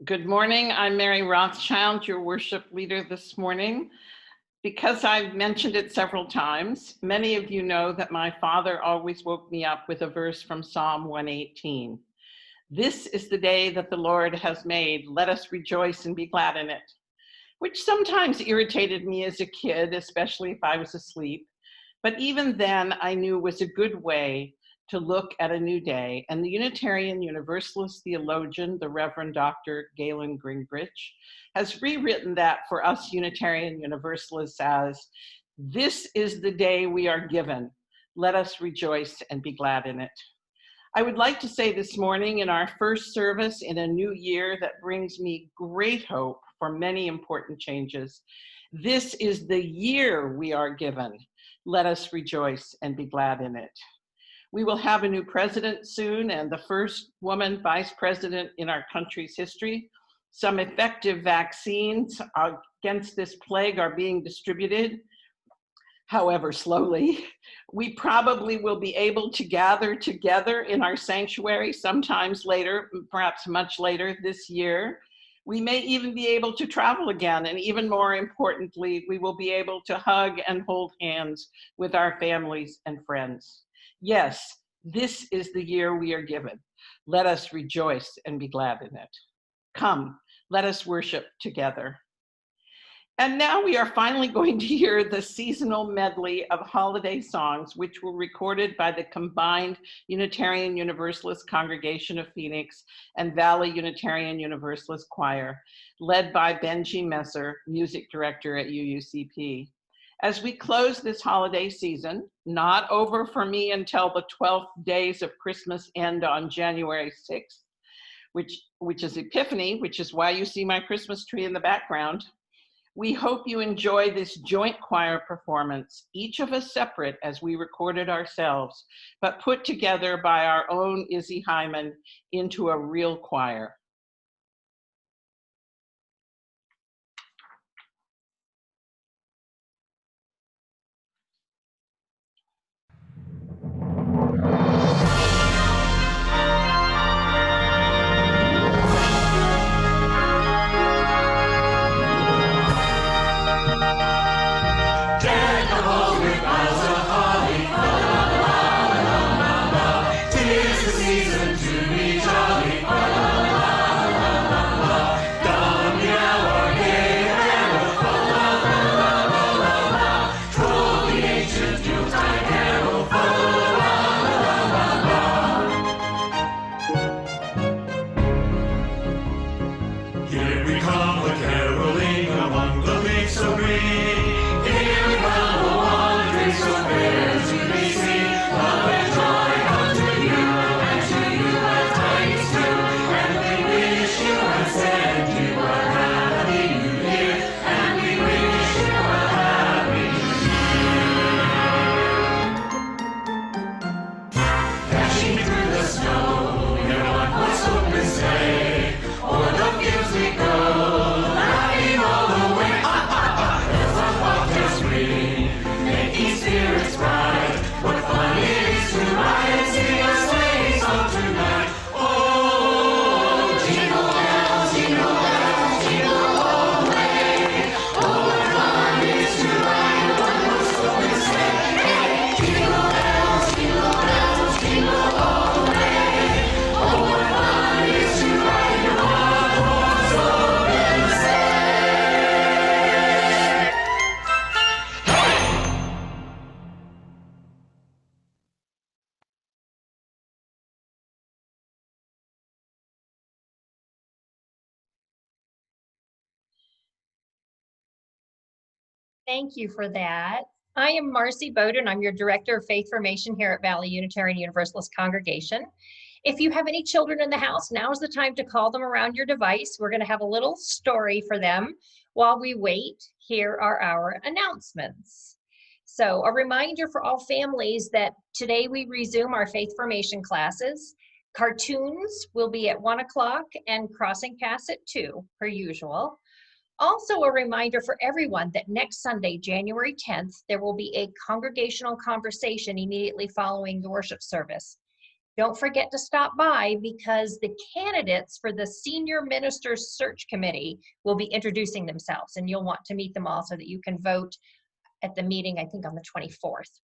Good morning. I'm Mary Rothschild, your worship leader this morning. Because I've mentioned it several times, many of you know that my father always woke me up with a verse from Psalm 118. This is the day that the Lord has made. Let us rejoice and be glad in it, which sometimes irritated me as a kid, especially if I was asleep. But even then, I knew was a good way to look at a new day. And the Unitarian Universalist theologian, the Reverend Dr. Galen Gingrich, has rewritten that for us Unitarian Universalists as, this is the day we are given. Let us rejoice and be glad in it. I would like to say this morning in our first service in a new year that brings me great hope for many important changes. This is the year we are given. Let us rejoice and be glad in it. We will have a new president soon and the first woman vice president in our country's history. Some effective vaccines against this plague are being distributed, however slowly. We probably will be able to gather together in our sanctuary sometimes later, perhaps much later this year. We may even be able to travel again, and even more importantly, we will be able to hug and hold hands with our families and friends. Yes, this is the year we are given. Let us rejoice and be glad in it. Come, let us worship together. And now we are finally going to hear the seasonal medley of holiday songs, which were recorded by the combined Unitarian Universalist Congregation of Phoenix and Valley Unitarian Universalist Choir, led by Benji Messer, music director at UUCP. As we close this holiday season, not over for me until the 12th days of Christmas end on January 6th, which is Epiphany, which is why you see my Christmas tree in the background. We hope you enjoy this joint choir performance, each of us separate as we recorded ourselves, but put together by our own Izzy Hyman into a real choir. Thank you for that. I am Marcy Bowden. I'm your Director of Faith Formation here at Valley Unitarian Universalist Congregation. If you have any children in the house, now is the time to call them around your device. We're going to have a little story for them. While we wait, here are our announcements. So a reminder for all families that today we resume our Faith Formation classes. Cartoons will be at 1 o'clock and Crossing Paths at 2, per usual. Also a reminder for everyone that next Sunday, January 10th, there will be a congregational conversation immediately following the worship service. Don't forget to stop by because the candidates for the Senior Ministers Search Committee will be introducing themselves, and you'll want to meet them all so that you can vote at the meeting, I think on the 24th.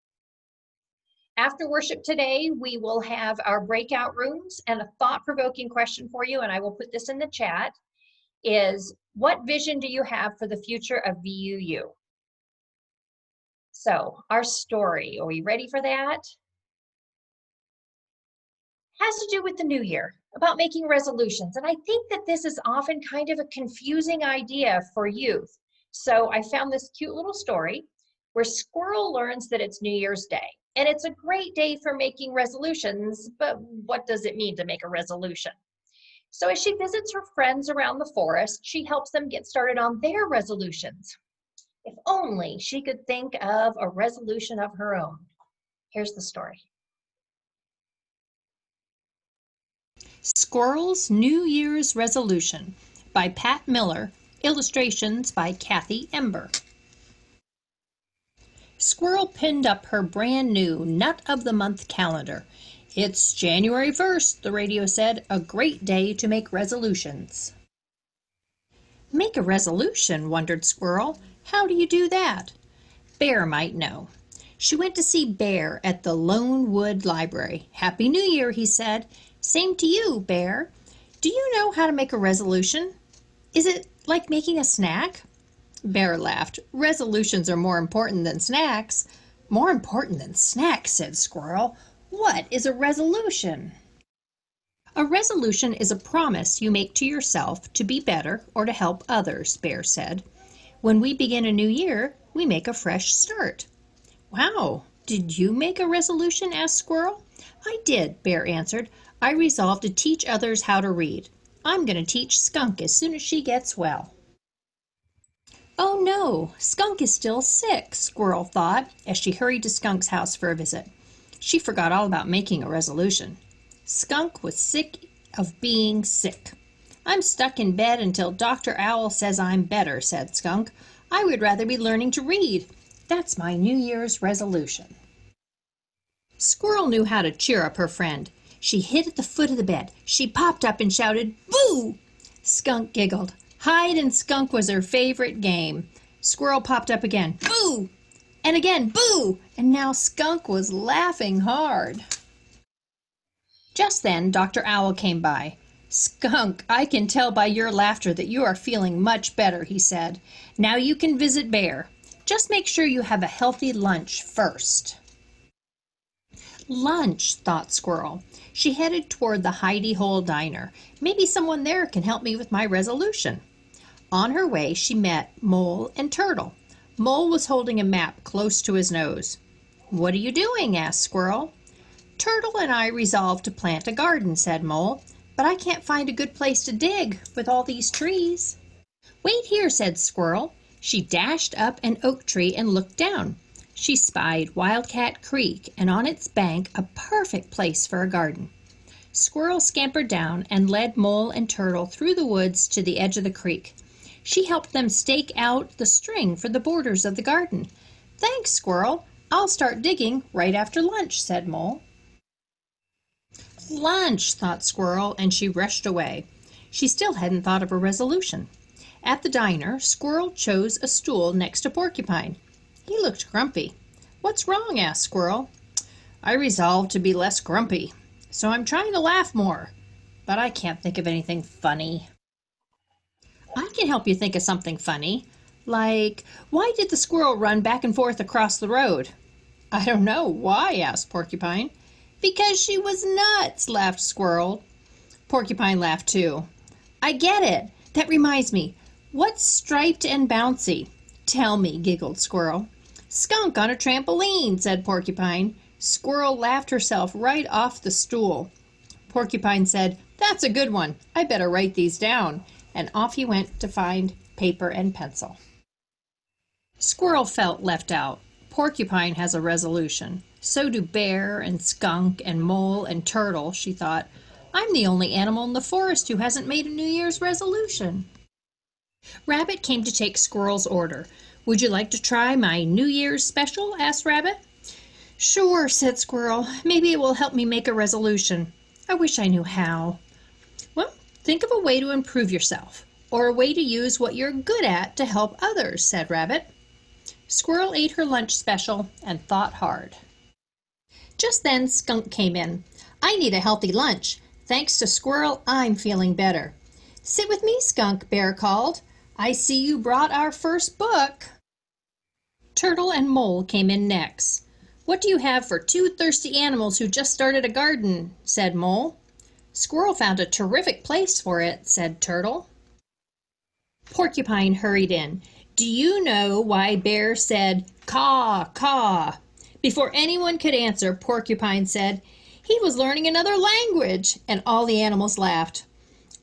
After worship today, we will have our breakout rooms, and a thought-provoking question for you, and I will put this in the chat, is what vision do you have for the future of VUU? So our story, are we ready for that? Has to do with the new year, about making resolutions. And I think that this is often kind of a confusing idea for youth. So I found this cute little story where Squirrel learns that it's New Year's Day. And it's a great day for making resolutions, but what does it mean to make a resolution? So as she visits her friends around the forest, she helps them get started on their resolutions. If only she could think of a resolution of her own. Here's the story. Squirrel's New Year's Resolution by Pat Miller, illustrations by Kathy Ember. Squirrel pinned up her brand new Nut of the Month calendar. It's January 1st, the radio said, a great day to make resolutions. Make a resolution, wondered Squirrel. How do you do that? Bear might know. She went to see Bear at the Lone Wood Library. Happy New Year, he said. Same to you, Bear. Do you know how to make a resolution? Is it like making a snack? Bear laughed. Resolutions are more important than snacks. More important than snacks, said Squirrel. What is a resolution? A resolution is a promise you make to yourself to be better or to help others, Bear said. When we begin a new year, we make a fresh start. Wow, did you make a resolution? Asked Squirrel. I did, Bear answered. I resolved to teach others how to read. I'm going to teach Skunk as soon as she gets well. Oh no, Skunk is still sick, Squirrel thought as she hurried to Skunk's house for a visit. She forgot all about making a resolution. Skunk was sick of being sick. I'm stuck in bed until Dr. Owl says I'm better, said Skunk. I would rather be learning to read. That's my New Year's resolution. Squirrel knew how to cheer up her friend. She hid at the foot of the bed. She popped up and shouted, "Boo!" Skunk giggled. Hide and skunk was her favorite game. Squirrel popped up again, "Boo!" And again, "Boo!" And now Skunk was laughing hard. Just then, Dr. Owl came by. Skunk, I can tell by your laughter that you are feeling much better, he said. Now you can visit Bear. Just make sure you have a healthy lunch first. Lunch, thought Squirrel. She headed toward the Hidey Hole Diner. Maybe someone there can help me with my resolution. On her way, she met Mole and Turtle. Mole was holding a map close to his nose. What are you doing? Asked Squirrel. Turtle and I resolved to plant a garden, said Mole, but I can't find a good place to dig with all these trees. Wait here, said Squirrel. She dashed up an oak tree and looked down. She spied Wildcat Creek and on its bank a perfect place for a garden. Squirrel scampered down and led Mole and Turtle through the woods to the edge of the creek. She helped them stake out the string for the borders of the garden. Thanks, Squirrel. I'll start digging right after lunch, said Mole. Lunch, thought Squirrel, and she rushed away. She still hadn't thought of a resolution. At the diner, Squirrel chose a stool next to Porcupine. He looked grumpy. What's wrong? Asked Squirrel. I resolved to be less grumpy, so I'm trying to laugh more, but I can't think of anything funny. I can help you think of something funny, like, why did the squirrel run back and forth across the road? I don't know. Why? Asked Porcupine. Because she was nuts, laughed Squirrel. Porcupine laughed too. I get it. That reminds me. What's striped and bouncy? Tell me, giggled Squirrel. Skunk on a trampoline, said Porcupine. Squirrel laughed herself right off the stool. Porcupine said, That's a good one. I better write these down. And off he went to find paper and pencil. Squirrel felt left out. Porcupine has a resolution. So do Bear and Skunk and Mole and Turtle, she thought. I'm the only animal in the forest who hasn't made a New Year's resolution. Rabbit came to take Squirrel's order. Would you like to try my New Year's special? Asked Rabbit. Sure, said Squirrel. Maybe it will help me make a resolution. I wish I knew how. Well, think of a way to improve yourself, or a way to use what you're good at to help others, said Rabbit. Squirrel ate her lunch special and thought hard. Just then Skunk came in. I need a healthy lunch. Thanks to Squirrel, I'm feeling better. Sit with me, Skunk, Bear called. I see you brought our first book. Turtle and Mole came in next. What do you have for two thirsty animals who just started a garden? Said Mole. Squirrel found a terrific place for it, said Turtle. Porcupine hurried in. Do you know why Bear said, caw, caw? Before anyone could answer, Porcupine said, he was learning another language, and all the animals laughed.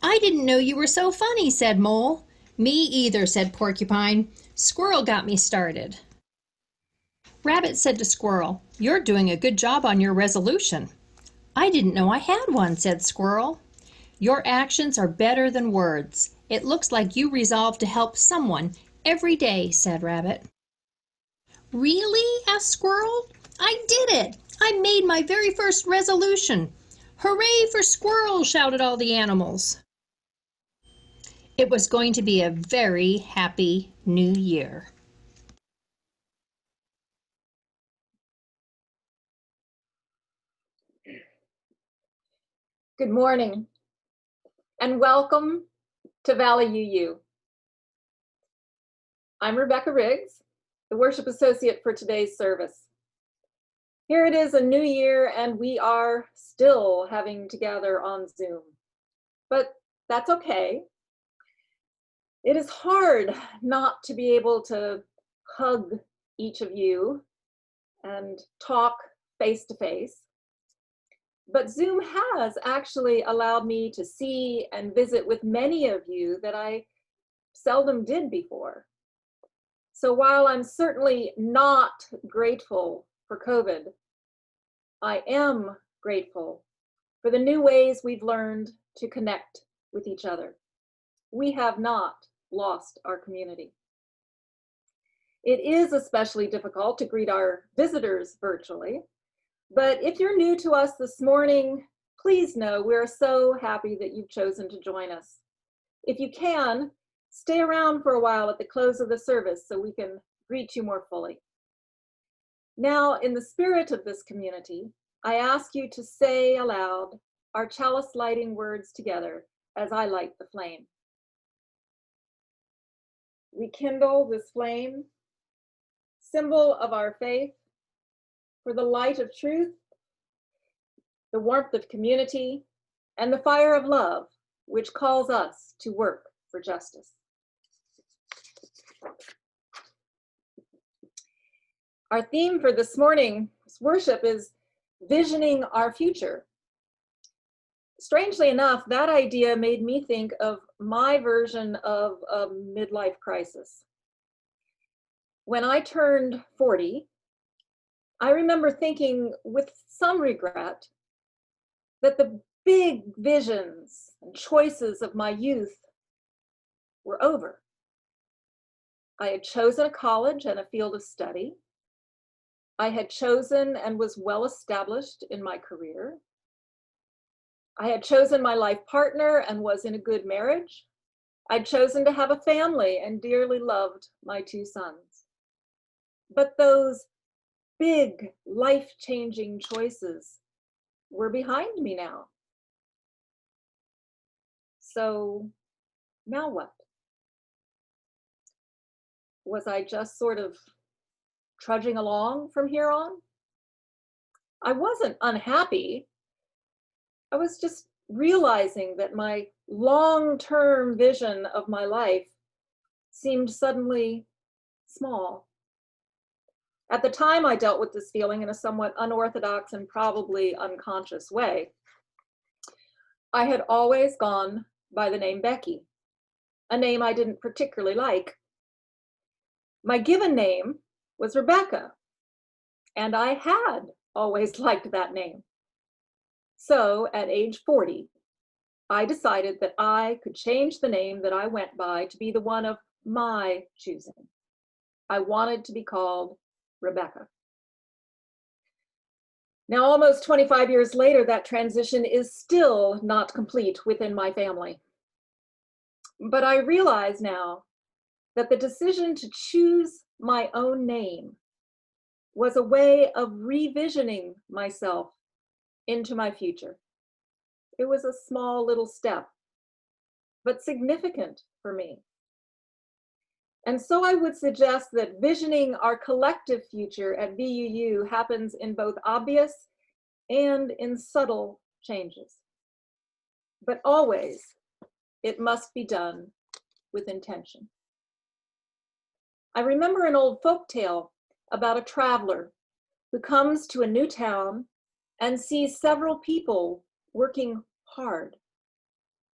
I didn't know you were so funny, said Mole. Me either, said Porcupine. Squirrel got me started. Rabbit said to Squirrel, you're doing a good job on your resolution. I didn't know I had one, said Squirrel. Your actions are better than words. It looks like you resolved to help someone every day, said Rabbit. Really? Asked Squirrel. I did it! I made my very first resolution. Hooray for Squirrel, shouted all the animals. It was going to be a very happy new year. Good morning and welcome to Valley UU. I'm Rebecca Riggs, the worship associate for today's service. Here it is, a new year, and we are still having to gather on Zoom, but that's okay. It is hard not to be able to hug each of you and talk face to face. But Zoom has actually allowed me to see and visit with many of you that I seldom did before. So while I'm certainly not grateful for COVID, I am grateful for the new ways we've learned to connect with each other. We have not lost our community. It is especially difficult to greet our visitors virtually. But if you're new to us this morning, please know we're so happy that you've chosen to join us. If you can, stay around for a while at the close of the service so we can greet you more fully. Now, in the spirit of this community, I ask you to say aloud our chalice lighting words together as I light the flame. We kindle this flame, symbol of our faith, for the light of truth, the warmth of community, and the fire of love, which calls us to work for justice. Our theme for this morning's worship is visioning our future. Strangely enough, that idea made me think of my version of a midlife crisis. When I turned 40, I remember thinking with some regret that the big visions and choices of my youth were over. I had chosen a college and a field of study. I had chosen and was well established in my career. I had chosen my life partner and was in a good marriage. I'd chosen to have a family and dearly loved my two sons. But those big life-changing choices were behind me now. So now what? Was I just sort of trudging along from here on? I wasn't unhappy. I was just realizing that my long-term vision of my life seemed suddenly small. At the time, I dealt with this feeling in a somewhat unorthodox and probably unconscious way. I had always gone by the name Becky, a name I didn't particularly like. My given name was Rebecca, and I had always liked that name. So at age 40, I decided that I could change the name that I went by to be the one of my choosing. I wanted to be called Rebecca. Now, almost 25 years later, that transition is still not complete within my family. But I realize now that the decision to choose my own name was a way of revisioning myself into my future. It was a small little step, but significant for me. And so I would suggest that visioning our collective future at VUU happens in both obvious and in subtle changes. But always, it must be done with intention. I remember an old folk tale about a traveler who comes to a new town and sees several people working hard.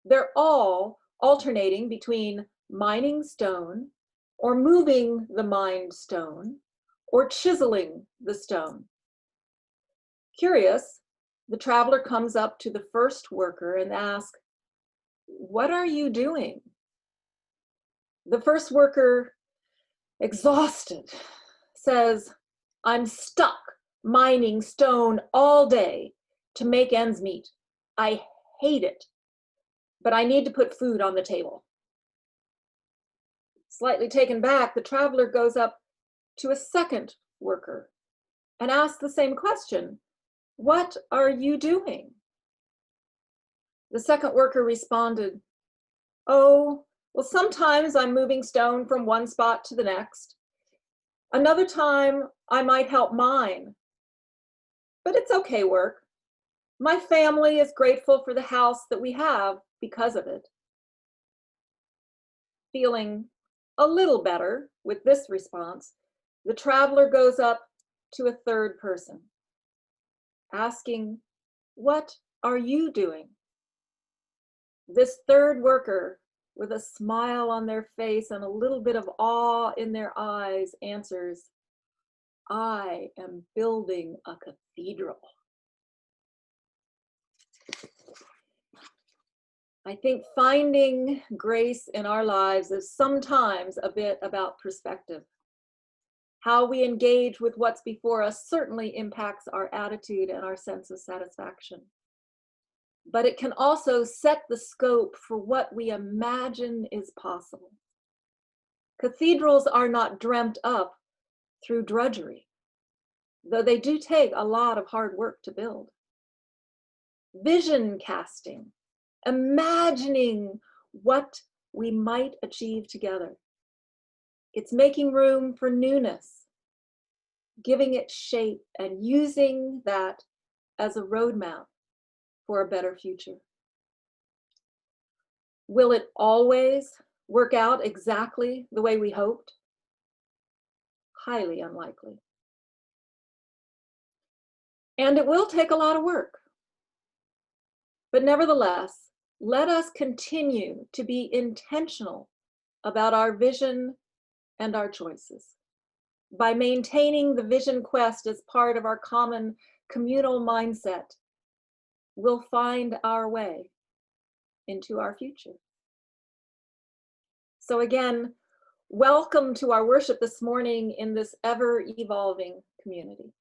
They're all alternating between mining stone, or moving the mined stone, or chiseling the stone. Curious, the traveler comes up to the first worker and asks, "What are you doing?" The first worker, exhausted, says, "I'm stuck mining stone all day to make ends meet. I hate it, but I need to put food on the table." Slightly taken back, the traveler goes up to a second worker and asks the same question, "What are you doing?" The second worker responded, "Oh, well, sometimes I'm moving stone from one spot to the next. Another time I might help mine. But it's okay work. My family is grateful for the house that we have because of it." Feeling a little better with this response, the traveler goes up to a third person, asking, "What are you doing?" This third worker, with a smile on their face and a little bit of awe in their eyes, answers, "I am building a cathedral." I think finding grace in our lives is sometimes a bit about perspective. How we engage with what's before us certainly impacts our attitude and our sense of satisfaction. But it can also set the scope for what we imagine is possible. Cathedrals are not dreamt up through drudgery, though they do take a lot of hard work to build. Vision casting, imagining what we might achieve together. It's making room for newness, giving it shape, and using that as a roadmap for a better future. Will it always work out exactly the way we hoped? Highly unlikely. And it will take a lot of work. But nevertheless, let us continue to be intentional about our vision and our choices. By maintaining the vision quest as part of our common communal mindset, we'll find our way into our future. So again, welcome to our worship this morning in this ever-evolving community.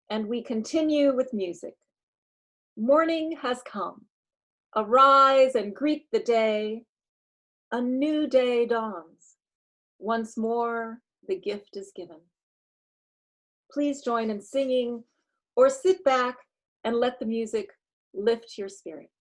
And we continue with music. Morning has come. Arise and greet the day. A new day dawns. Once more, the gift is given. Please join in singing or sit back and let the music lift your spirit.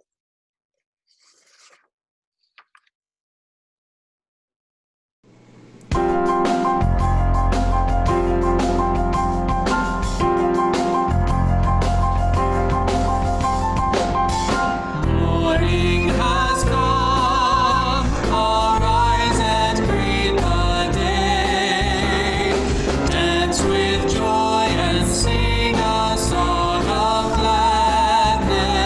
Sing a song of gladness.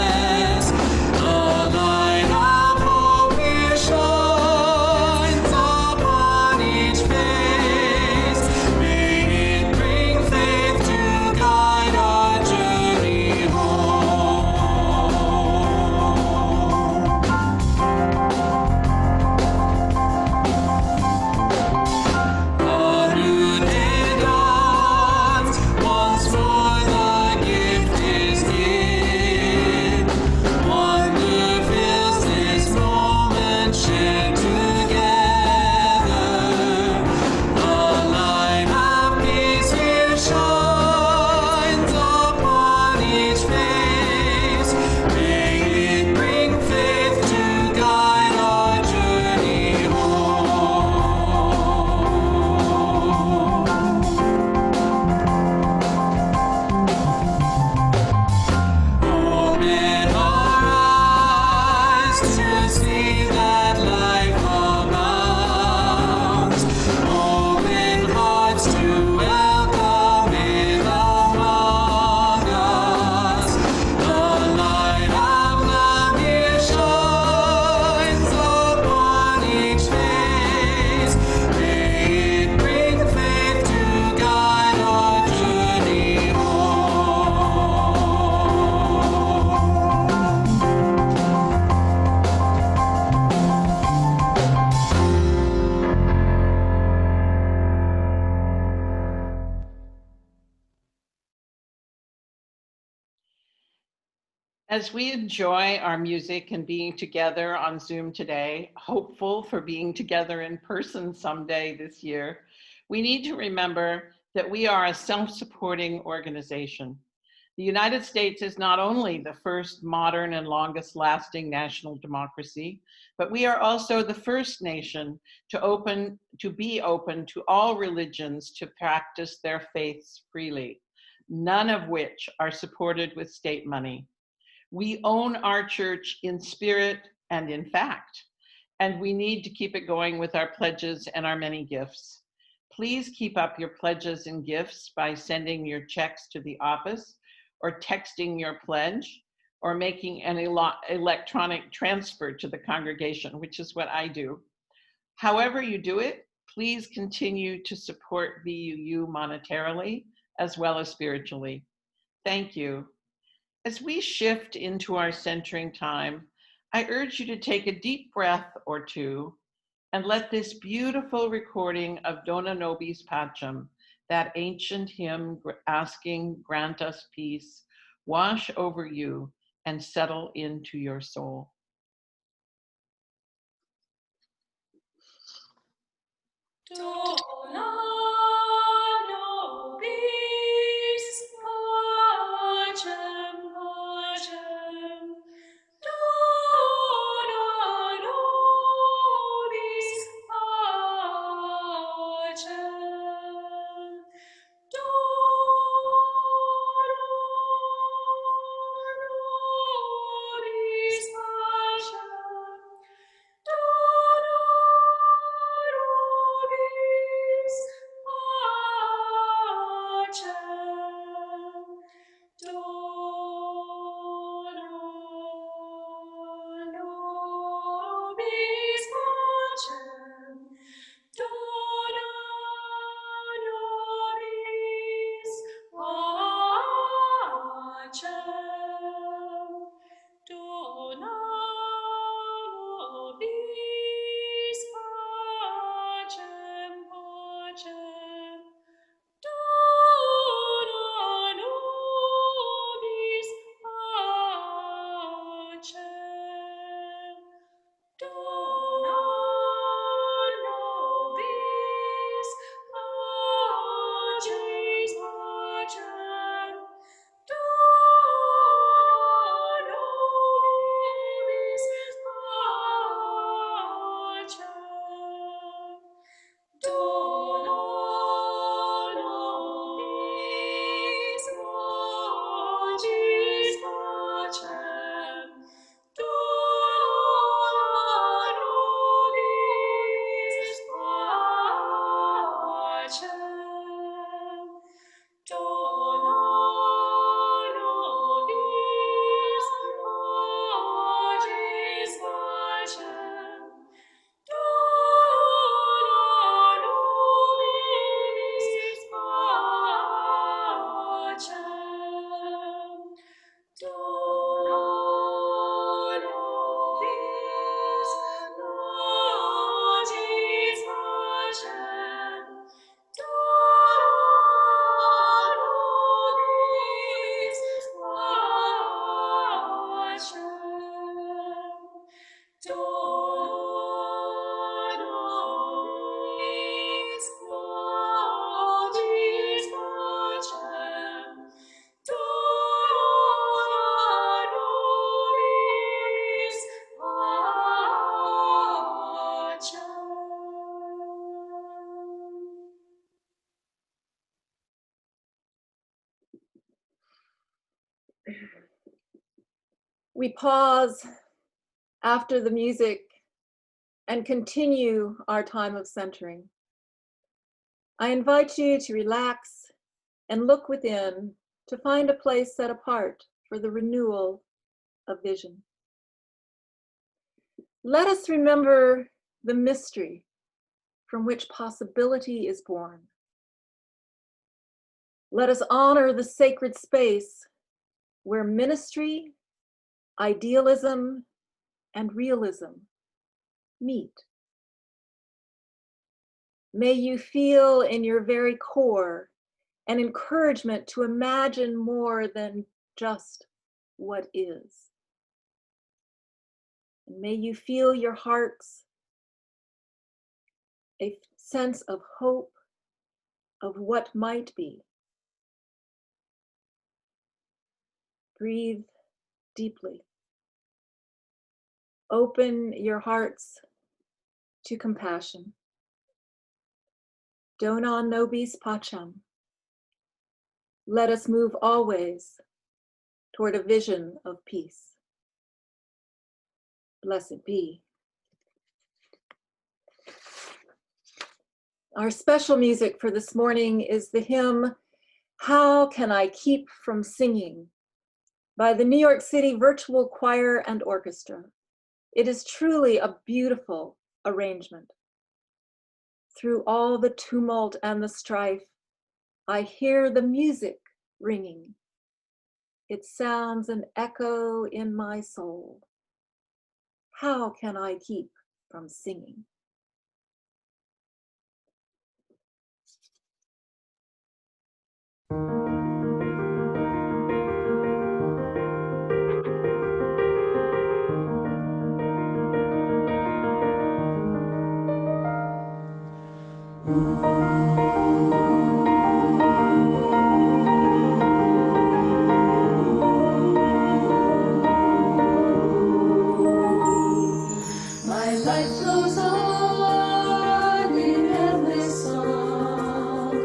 As we enjoy our music and being together on Zoom today, hopeful for being together in person someday this year, we need to remember that we are a self-supporting organization. The United States is not only the first modern and longest lasting national democracy, but we are also the first nation to be open to all religions to practice their faiths freely, none of which are supported with state money. We own our church in spirit and in fact, and we need to keep it going with our pledges and our many gifts. Please keep up your pledges and gifts by sending your checks to the office or texting your pledge or making an electronic transfer to the congregation, which is what I do. However you do it, please continue to support VUU monetarily as well as spiritually. Thank you. As we shift into our centering time, I urge you to take a deep breath or two and let this beautiful recording of Dona Nobis Pacem, that ancient hymn asking, grant us peace, wash over you and settle into your soul. Dona nobis pacem, pacem. Dona nobis pacem. Dona nobis pacem. Dona nobis We pause after the music and continue our time of centering. I invite you to relax and look within to find a place set apart for the renewal of vision. Let us remember the mystery from which possibility is born. Let us honor the sacred space where ministry, idealism, and realism meet. May you feel in your very core an encouragement to imagine more than just what is. And may you feel your hearts a sense of hope of what might be. Breathe deeply. Open your hearts to compassion. Dona nobis pacem. Let us move always toward a vision of peace. Blessed be. Our special music for this morning is the hymn, How Can I Keep From Singing, by the New York City Virtual Choir and Orchestra. It is truly a beautiful arrangement. Through all the tumult and the strife, I hear the music ringing. It sounds an echo in my soul. How can I keep from singing? My life flows on in endless song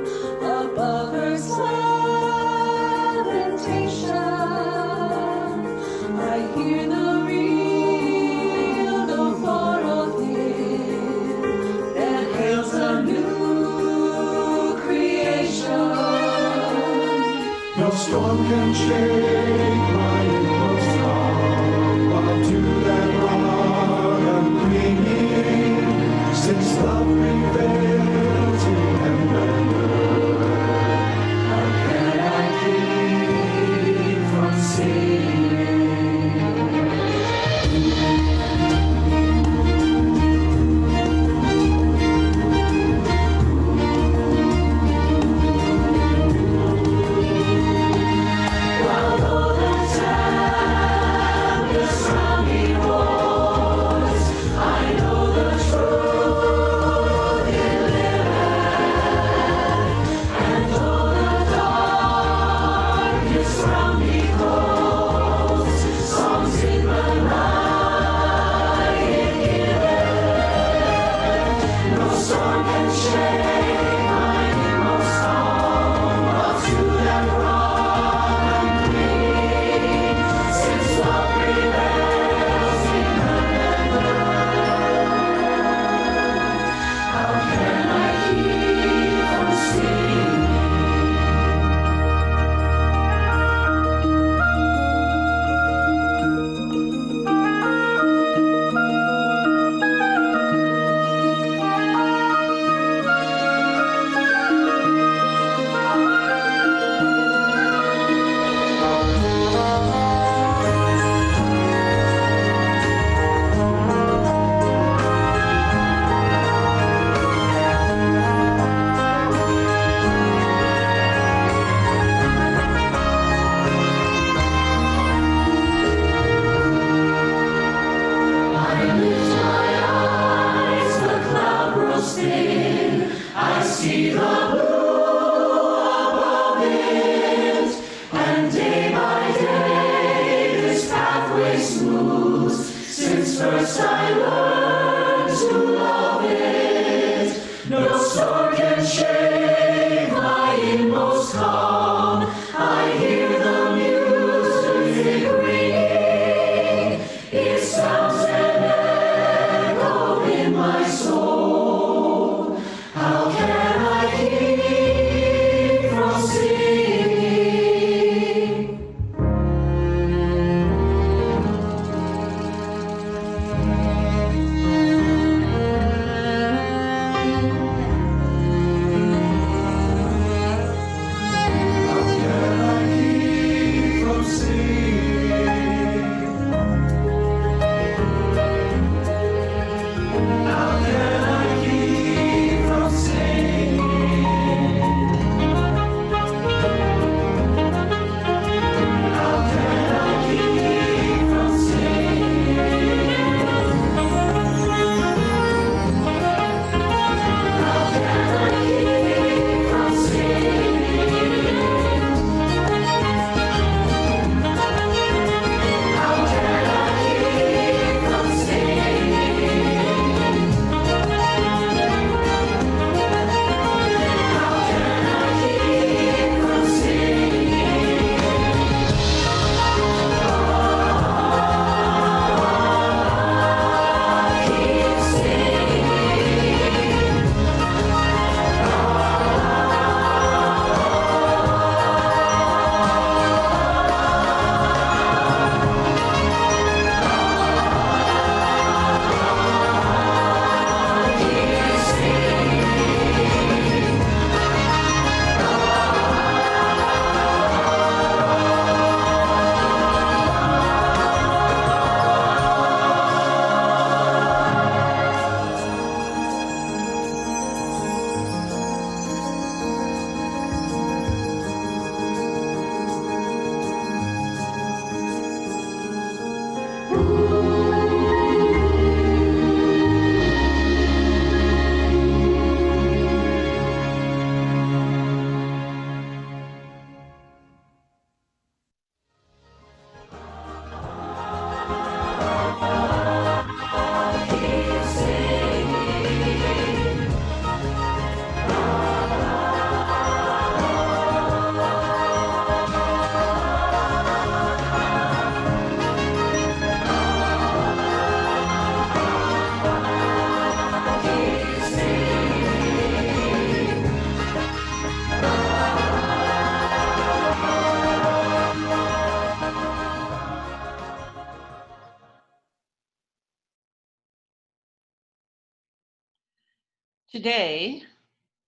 above earth's lamentation. I hear the real, no far off hymn that hails a new creation. No storm can shake my inmost calm while to that rock I'm clinging. Since love prevails in heaven and earth, how can I keep from singing? While all the tempest round me roars, I know the truth it liveth, and though the darkness round me grows, songs in the night it giveth. No storm can shake my inmost song, while to that rock I'm clinging. Since love prevails in heaven and earth, how can I keep from singing? Today,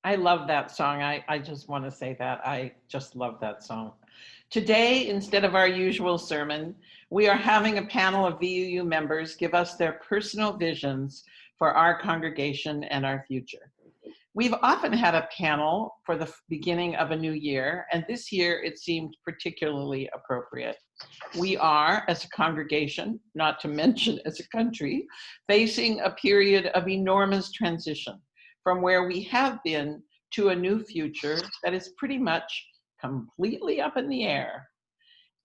I love that song. I just want to say that. I just love that song. Today, instead of our usual sermon, we are having a panel of VUU members give us their personal visions for our congregation and our future. We've often had a panel for the beginning of a new year, and this year it seemed particularly appropriate. We are, as a congregation, not to mention as a country, facing a period of enormous transition from where we have been to a new future that is pretty much completely up in the air.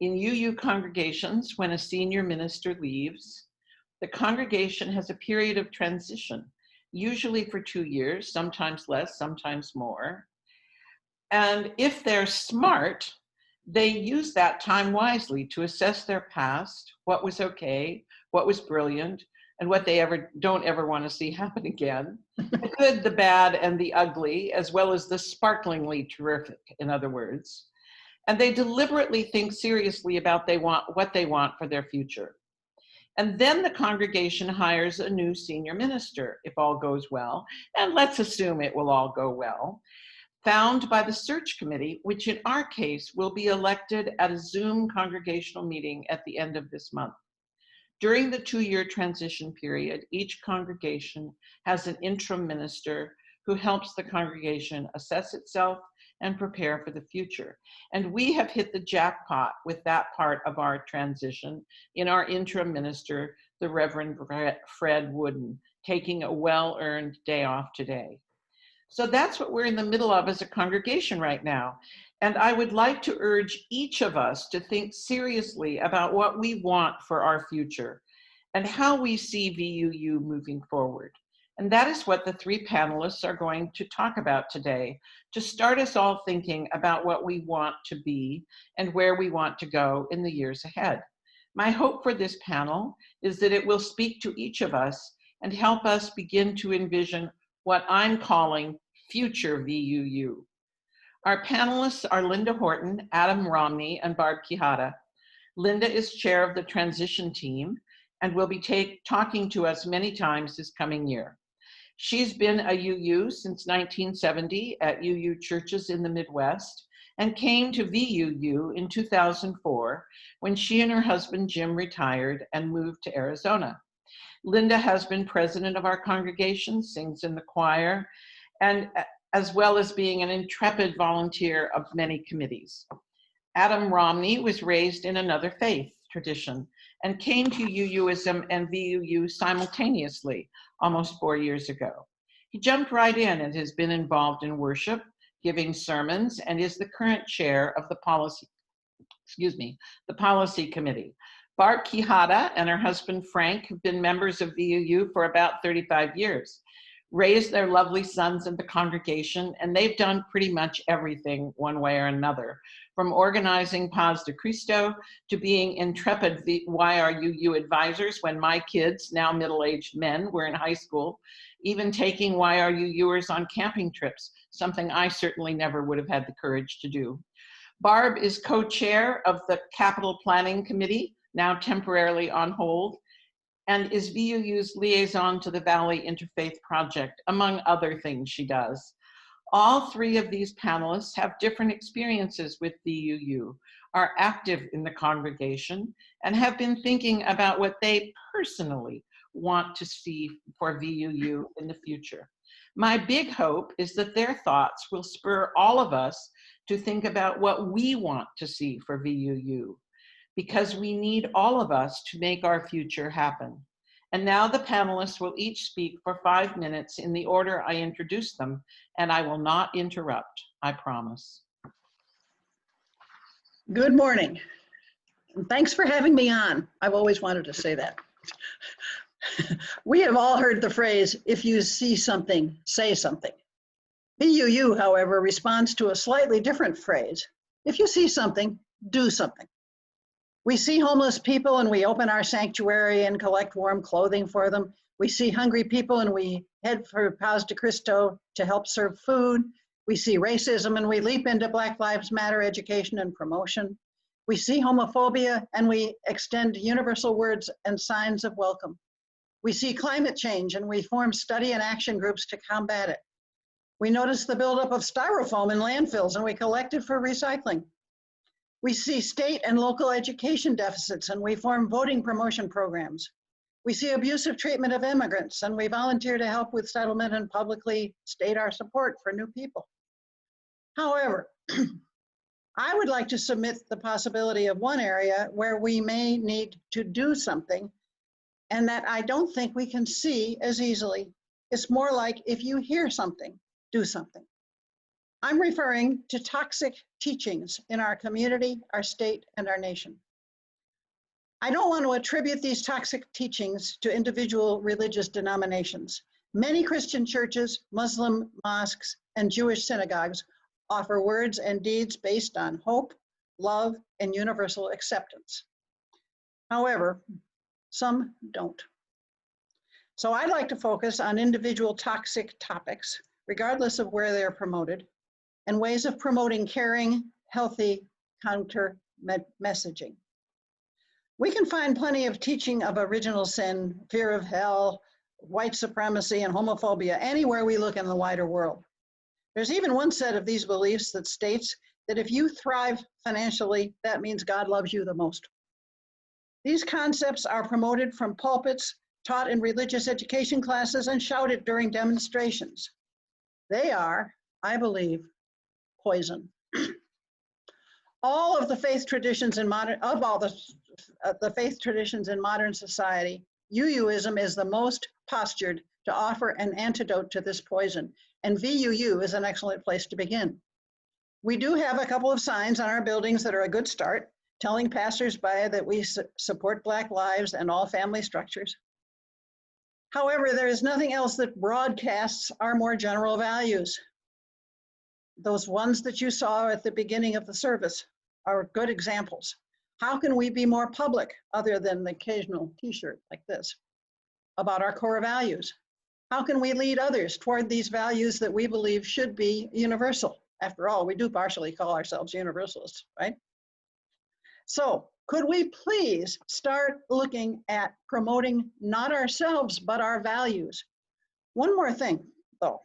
In UU congregations, when a senior minister leaves, the congregation has a period of transition, usually for 2 years, sometimes less, sometimes more. And if they're smart, they use that time wisely to assess their past, what was okay, what was brilliant, and what they don't ever want to see happen again. The good, the bad, and the ugly, as well as the sparklingly terrific, in other words. And they deliberately think seriously about what they want for their future. And then the congregation hires a new senior minister, if all goes well, and let's assume it will all go well, found by the search committee, which in our case will be elected at a Zoom congregational meeting at the end of this month. During the 2-year transition period, each congregation has an interim minister who helps the congregation assess itself and prepare for the future. And we have hit the jackpot with that part of our transition in our interim minister, the Reverend Fred Wooden, taking a well-earned day off today. So that's what we're in the middle of as a congregation right now. And I would like to urge each of us to think seriously about what we want for our future and how we see VUU moving forward. And that is what the 3 panelists are going to talk about today, to start us all thinking about what we want to be and where we want to go in the years ahead. My hope for this panel is that it will speak to each of us and help us begin to envision what I'm calling future VUU. Our panelists are Linda Horton, Adam Romney, and Barb Quijada. Linda is chair of the transition team and will be talking to us many times this coming year. She's been a UU since 1970 at UU churches in the Midwest and came to VUU in 2004 when she and her husband Jim retired and moved to Arizona. Linda has been president of our congregation, sings in the choir, and as well as being an intrepid volunteer of many committees. Adam Romney was raised in another faith tradition and came to UUism and VUU simultaneously almost 4 years ago. He jumped right in and has been involved in worship, giving sermons, and is the current chair of the policy committee. Barb Quijada and her husband Frank have been members of VUU for about 35 years, raised their lovely sons in the congregation, and they've done pretty much everything one way or another, from organizing Paz de Cristo to being intrepid YRUU advisors when my kids, now middle-aged men, were in high school, even taking YRUUers on camping trips, something I certainly never would have had the courage to do. Barb is co-chair of the Capital Planning Committee, now temporarily on hold, and is VUU's liaison to the Valley Interfaith Project, among other things she does. All 3 of these panelists have different experiences with VUU, are active in the congregation, and have been thinking about what they personally want to see for VUU in the future. My big hope is that their thoughts will spur all of us to think about what we want to see for VUU, because we need all of us to make our future happen. And now the panelists will each speak for 5 minutes in the order I introduced them, and I will not interrupt, I promise. Good morning. And thanks for having me on. I've always wanted to say that. We have all heard the phrase, if you see something, say something. VUU, however, responds to a slightly different phrase. If you see something, do something. We see homeless people and we open our sanctuary and collect warm clothing for them. We see hungry people and we head for Paz de Cristo to help serve food. We see racism and we leap into Black Lives Matter education and promotion. We see homophobia and we extend universal words and signs of welcome. We see climate change and we form study and action groups to combat it. We notice the buildup of styrofoam in landfills, and we collect it for recycling. We see state and local education deficits, and we form voting promotion programs. We see abusive treatment of immigrants, and we volunteer to help with settlement and publicly state our support for new people. However, I would like to submit the possibility of one area where we may need to do something, and that I don't think we can see as easily. It's more like if you hear something, do something. I'm referring to toxic teachings in our community, our state, and our nation. I don't want to attribute these toxic teachings to individual religious denominations. Many Christian churches, Muslim mosques, and Jewish synagogues offer words and deeds based on hope, love, and universal acceptance. However, some don't. So I'd like to focus on individual toxic topics, regardless of where they're promoted, and ways of promoting caring, healthy counter messaging. We can find plenty of teaching of original sin, fear of hell, white supremacy, and homophobia anywhere we look in the wider world. There's even one set of these beliefs that states that if you thrive financially, that means God loves you the most. These concepts are promoted from pulpits, taught in religious education classes, and shouted during demonstrations. They are, I believe, poison. All of the faith traditions in modern, of all the faith traditions in modern society, UUism is the most postured to offer an antidote to this poison, and VUU is an excellent place to begin. We do have a couple of signs on our buildings that are a good start, telling passersby that we support Black lives and all family structures. However, there is nothing else that broadcasts our more general values. Those ones that you saw at the beginning of the service are good examples. How can we be more public, other than the occasional t-shirt like this, about our core values? How can we lead others toward these values that we believe should be universal? After all, we do partially call ourselves universalists, right? So could we please start looking at promoting not ourselves, but our values? One more thing, though.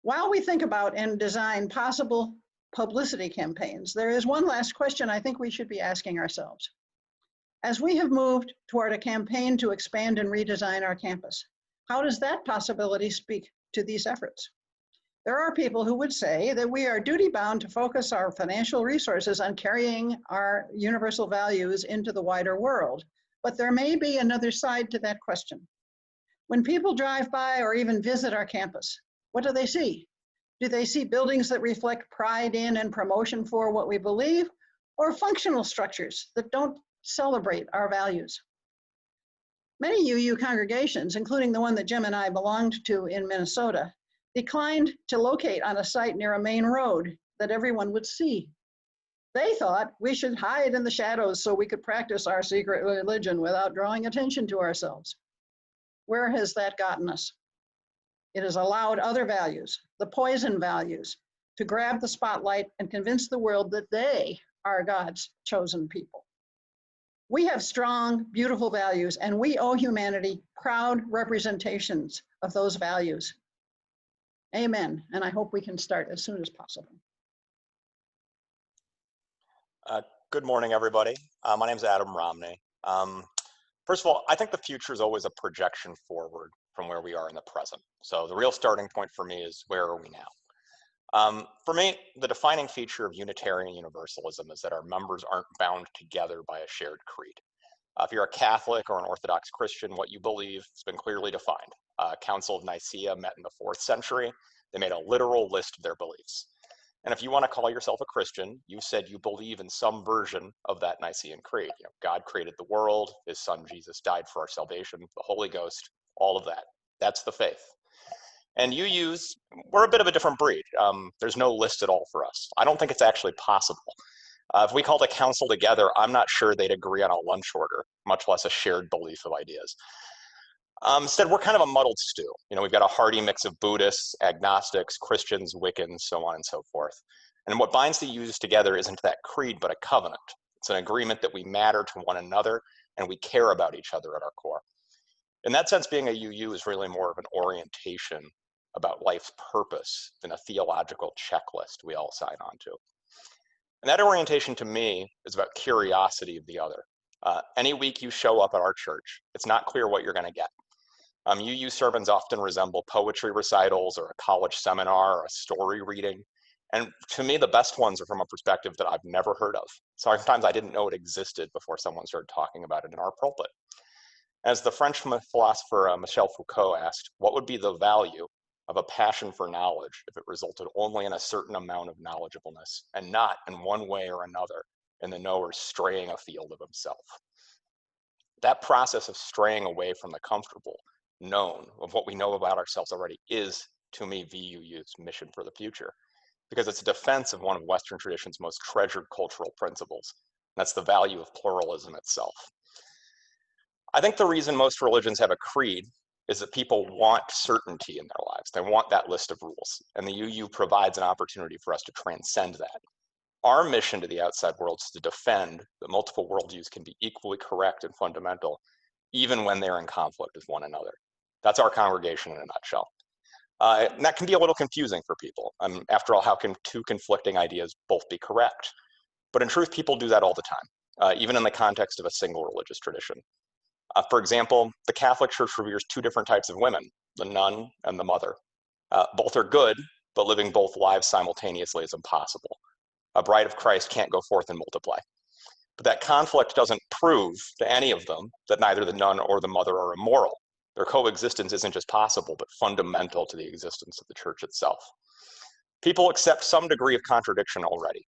While we think about and design possible publicity campaigns, there is one last question I think we should be asking ourselves. As we have moved toward a campaign to expand and redesign our campus, how does that possibility speak to these efforts? There are people who would say that we are duty-bound to focus our financial resources on carrying our universal values into the wider world, but there may be another side to that question. When people drive by or even visit our campus, what do they see? Do they see buildings that reflect pride in and promotion for what we believe, or functional structures that don't celebrate our values? Many UU congregations, including the one that Jim and I belonged to in Minnesota, declined to locate on a site near a main road that everyone would see. They thought we should hide in the shadows so we could practice our secret religion without drawing attention to ourselves. Where has that gotten us? It has allowed other values, the poison values, to grab the spotlight and convince the world that they are God's chosen people. We have strong, beautiful values, and we owe humanity proud representations of those values. Amen. And I hope we can start as soon as possible. Good morning, everybody. My name is Adam Romney. First of all, I think the future is always a projection forward from where we are in the present. So the real starting point for me is, where are we now? For me, the defining feature of Unitarian Universalism is that our members aren't bound together by a shared creed. If you're a Catholic or an Orthodox Christian, what you believe has been clearly defined. Council of Nicaea met in the 4th century. They made a literal list of their beliefs. And if you want to call yourself a Christian, you said you believe in some version of that Nicene creed. You know, God created the world, his son Jesus died for our salvation, the Holy Ghost, all of that. That's the faith. And UUs, we're a bit of a different breed. There's no list at all for us. I don't think it's actually possible. If we called a council together, I'm not sure they'd agree on a lunch order, much less a shared belief of ideas. Instead, we're kind of a muddled stew. You know, we've got a hearty mix of Buddhists, agnostics, Christians, Wiccans, so on and so forth. And what binds the UUs together isn't that creed, but a covenant. It's an agreement that we matter to one another and we care about each other at our core. In that sense, being a UU is really more of an orientation about life's purpose than a theological checklist we all sign on to. And that orientation to me is about curiosity of the other. Any week you show up at our church, it's not clear what you're going to get. UU sermons often resemble poetry recitals or a college seminar or a story reading. And to me, the best ones are from a perspective that I've never heard of. Sometimes I didn't know it existed before someone started talking about it in our pulpit. As the French philosopher Michel Foucault asked, what would be the value of a passion for knowledge if it resulted only in a certain amount of knowledgeableness and not in one way or another in the knower straying afield of himself? That process of straying away from the comfortable, known, of what we know about ourselves already is, to me, VUU's mission for the future, because it's a defense of one of Western tradition's most treasured cultural principles. And that's the value of pluralism itself. I think the reason most religions have a creed is that people want certainty in their lives. They want that list of rules, and the UU provides an opportunity for us to transcend that. Our mission to the outside world is to defend that multiple worldviews can be equally correct and fundamental, even when they're in conflict with one another. That's our congregation in a nutshell. And that can be a little confusing for people. After all, how can two conflicting ideas both be correct? But in truth, people do that all the time, even in the context of a single religious tradition. For example, the Catholic Church reveres two different types of women, the nun and the mother. Both are good, but living both lives simultaneously is impossible. A bride of Christ can't go forth and multiply. But that conflict doesn't prove to any of them that neither the nun or the mother are immoral. Their coexistence isn't just possible, but fundamental to the existence of the church itself. People accept some degree of contradiction already,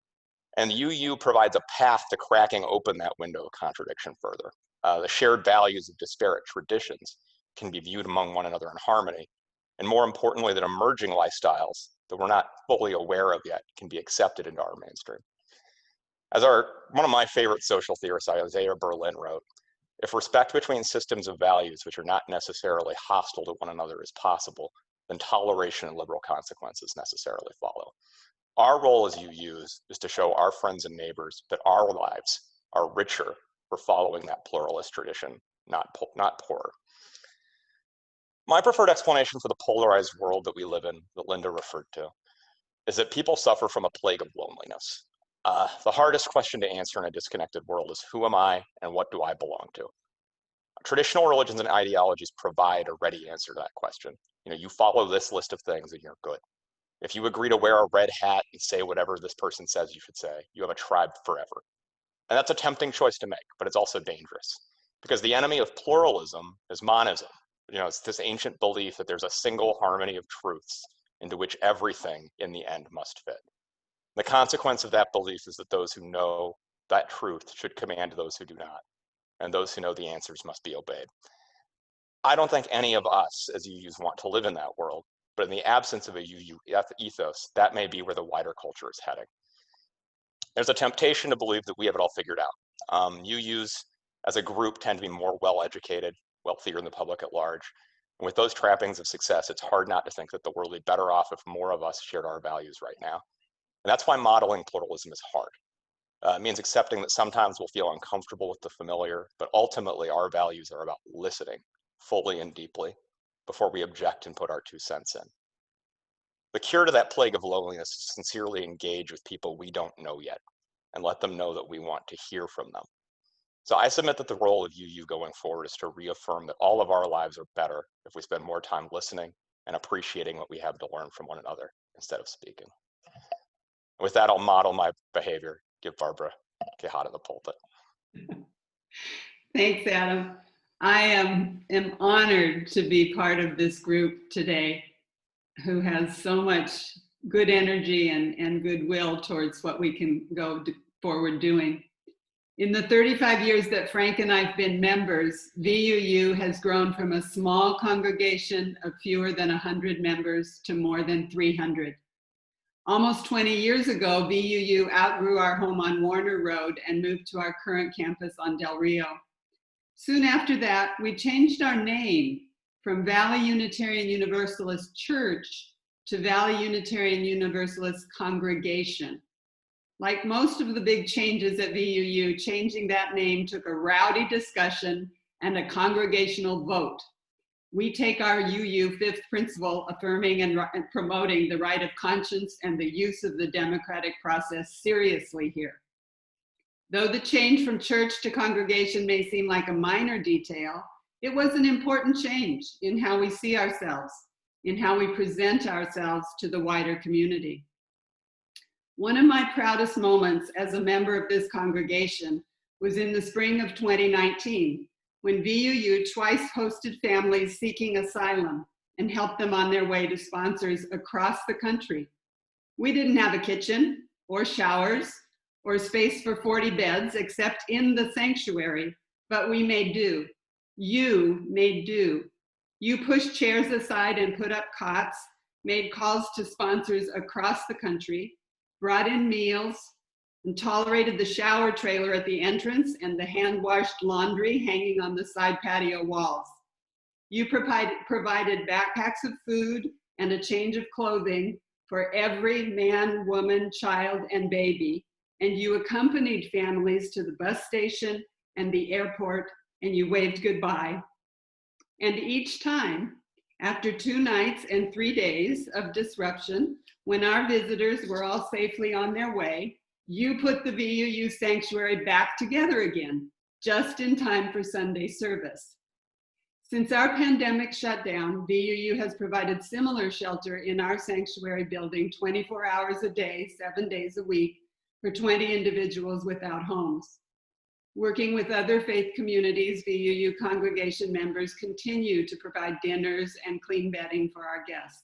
and the UU provides a path to cracking open that window of contradiction further. The shared values of disparate traditions can be viewed among one another in harmony, and more importantly, that emerging lifestyles that we're not fully aware of yet can be accepted into our mainstream. As one of my favorite social theorists, Isaiah Berlin, wrote, if respect between systems of values which are not necessarily hostile to one another is possible, then toleration and liberal consequences necessarily follow. Our role as UUs is to show our friends and neighbors that our lives are richer for following that pluralist tradition, not poorer. My preferred explanation for the polarized world that we live in, that Linda referred to, is that people suffer from a plague of loneliness. The hardest question to answer in a disconnected world is, who am I and what do I belong to? Traditional religions and ideologies provide a ready answer to that question. You follow this list of things and you're good. If you agree to wear a red hat and say whatever this person says you should say, you have a tribe forever. And that's a tempting choice to make, but it's also dangerous, because the enemy of pluralism is monism. It's this ancient belief that there's a single harmony of truths into which everything in the end must fit. The consequence of that belief is that those who know that truth should command those who do not, and those who know the answers must be obeyed. I don't think any of us as UUs want to live in that world, but in the absence of a UU ethos, that may be where the wider culture is heading. There's a temptation to believe that we have it all figured out. UUs as a group tend to be more well-educated, wealthier than the public at large. And with those trappings of success, it's hard not to think that the world would be better off if more of us shared our values right now. And that's why modeling pluralism is hard. It means accepting that sometimes we'll feel uncomfortable with the familiar, but ultimately our values are about listening fully and deeply before we object and put our 2 cents in. The cure to that plague of loneliness is to sincerely engage with people we don't know yet and let them know that we want to hear from them. So I submit that the role of UU going forward is to reaffirm that all of our lives are better if we spend more time listening and appreciating what we have to learn from one another instead of speaking. With that, I'll model my behavior, give Barbara Quijada the pulpit. Thanks, Adam. I am honored to be part of this group today who has so much good energy and goodwill towards what we can go forward doing. In the 35 years that Frank and I have been members, VUU has grown from a small congregation of fewer than 100 members to more than 300. Almost 20 years ago, VUU outgrew our home on Warner Road and moved to our current campus on Del Rio. Soon after that, we changed our name from Valley Unitarian Universalist Church to Valley Unitarian Universalist Congregation. Like most of the big changes at VUU, changing that name took a rowdy discussion and a congregational vote. We take our UU fifth principle, affirming and promoting the right of conscience and the use of the democratic process, seriously here. Though the change from church to congregation may seem like a minor detail, it was an important change in how we see ourselves, in how we present ourselves to the wider community. One of my proudest moments as a member of this congregation was in the spring of 2019, when VUU twice hosted families seeking asylum and helped them on their way to sponsors across the country. We didn't have a kitchen or showers or space for 40 beds except in the sanctuary, but we made do. You made do. You pushed chairs aside and put up cots, made calls to sponsors across the country, brought in meals, and tolerated the shower trailer at the entrance and the hand-washed laundry hanging on the side patio walls. You provided backpacks of food and a change of clothing for every man, woman, child, and baby, and you accompanied families to the bus station and the airport, and you waved goodbye. And each time, after 2 nights and 3 days of disruption, when our visitors were all safely on their way, you put the VUU sanctuary back together again, just in time for Sunday service. Since our pandemic shutdown, VUU has provided similar shelter in our sanctuary building 24 hours a day, 7 days a week, for 20 individuals without homes. Working with other faith communities, VUU congregation members continue to provide dinners and clean bedding for our guests.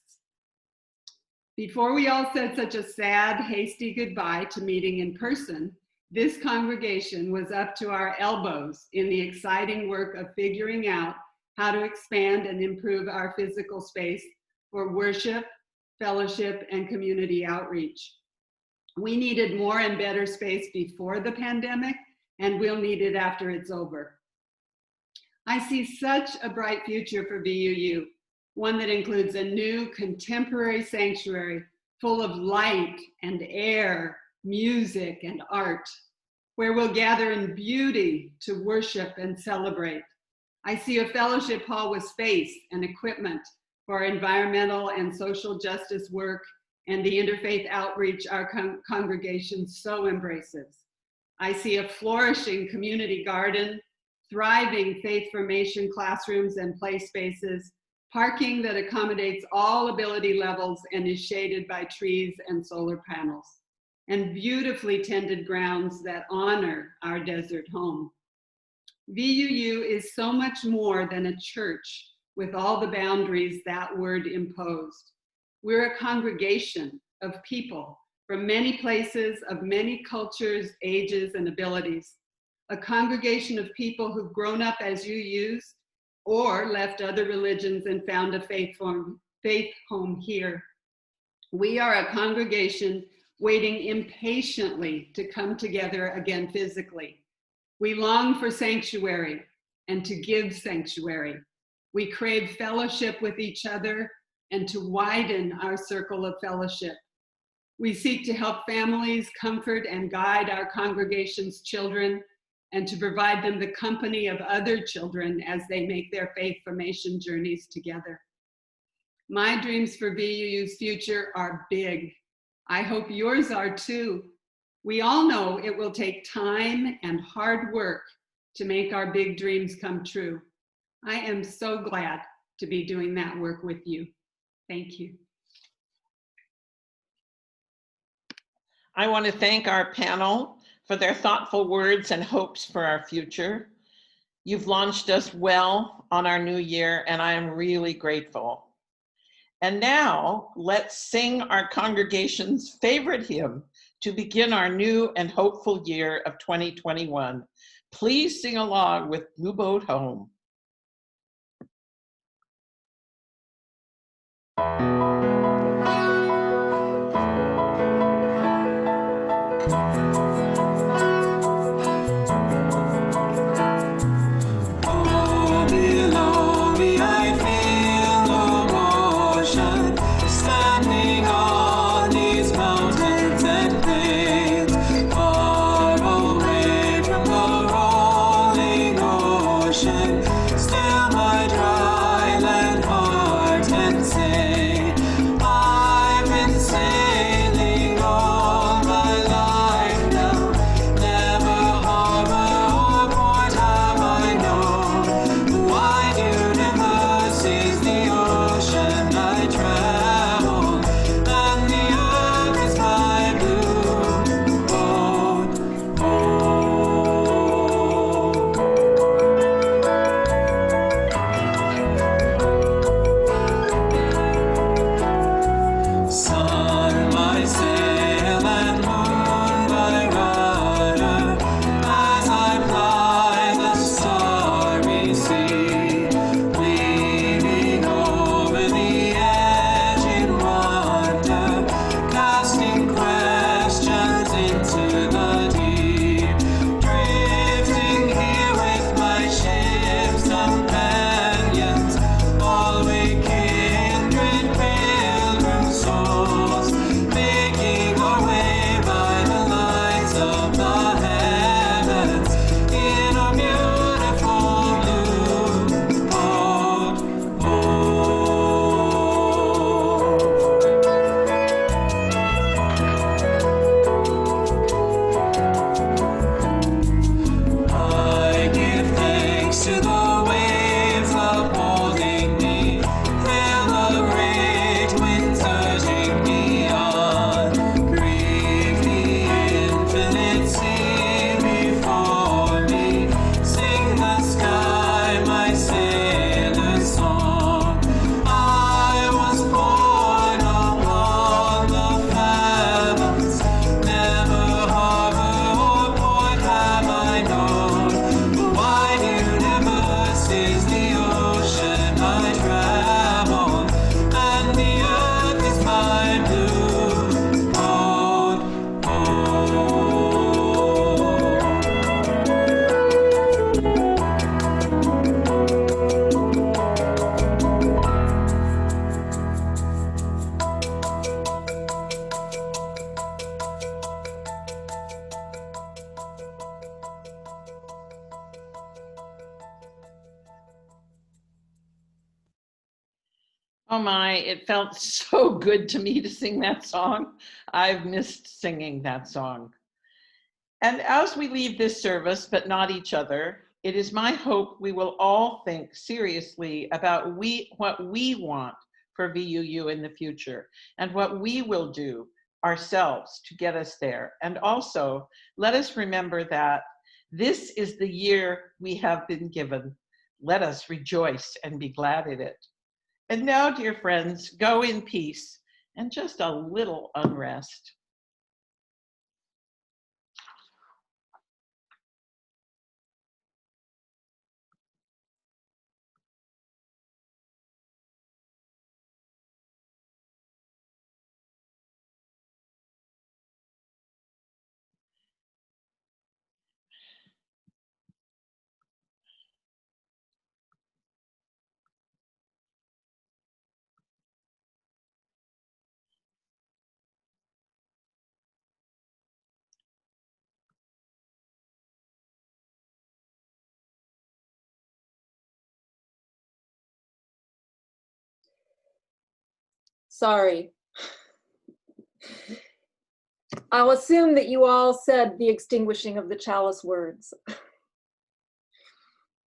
Before we all said such a sad, hasty goodbye to meeting in person, this congregation was up to our elbows in the exciting work of figuring out how to expand and improve our physical space for worship, fellowship, and community outreach. We needed more and better space before the pandemic, and we'll need it after it's over. I see such a bright future for VUU, one that includes a new contemporary sanctuary full of light and air, music and art, where we'll gather in beauty to worship and celebrate. I see a fellowship hall with space and equipment for our environmental and social justice work and the interfaith outreach our congregation so embraces. I see a flourishing community garden, thriving faith formation classrooms and play spaces, parking that accommodates all ability levels and is shaded by trees and solar panels, and beautifully tended grounds that honor our desert home. VUU is so much more than a church with all the boundaries that word imposed. We're a congregation of people from many places, of many cultures, ages, and abilities. A congregation of people who've grown up as you used or left other religions and found a faith home here. We are a congregation waiting impatiently to come together again physically. We long for sanctuary and to give sanctuary. We crave fellowship with each other and to widen our circle of fellowship. We seek to help families comfort and guide our congregation's children and to provide them the company of other children as they make their faith formation journeys together. My dreams for VUU's future are big. I hope yours are too. We all know it will take time and hard work to make our big dreams come true. I am so glad to be doing that work with you. Thank you. I want to thank our panel for their thoughtful words and hopes for our future. You've launched us well on our new year, and I am really grateful. And now let's sing our congregation's favorite hymn to begin our new and hopeful year of 2021. Please sing along with Blue Boat Home. Still my dry land. Oh my, it felt so good to me to sing that song. I've missed singing that song. And as we leave this service, but not each other, it is my hope we will all think seriously about what we want for VUU in the future and what we will do ourselves to get us there. And also, let us remember that this is the year we have been given. Let us rejoice and be glad in it. And now, dear friends, go in peace and just a little unrest. Sorry. I'll assume that you all said the extinguishing of the chalice words.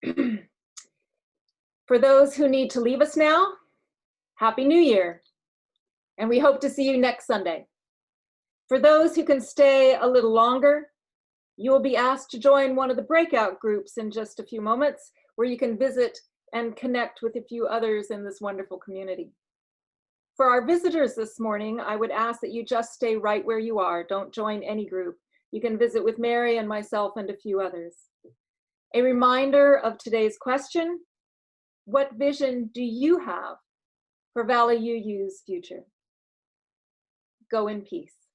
For those who need to leave us now, Happy New Year. And we hope to see you next Sunday. For those who can stay a little longer, you will be asked to join one of the breakout groups in just a few moments, where you can visit and connect with a few others in this wonderful community. For our visitors this morning, I would ask that you just stay right where you are. Don't join any group. You can visit with Mary and myself and a few others. A reminder of today's question: what vision do you have for Valley UU's future? Go in peace.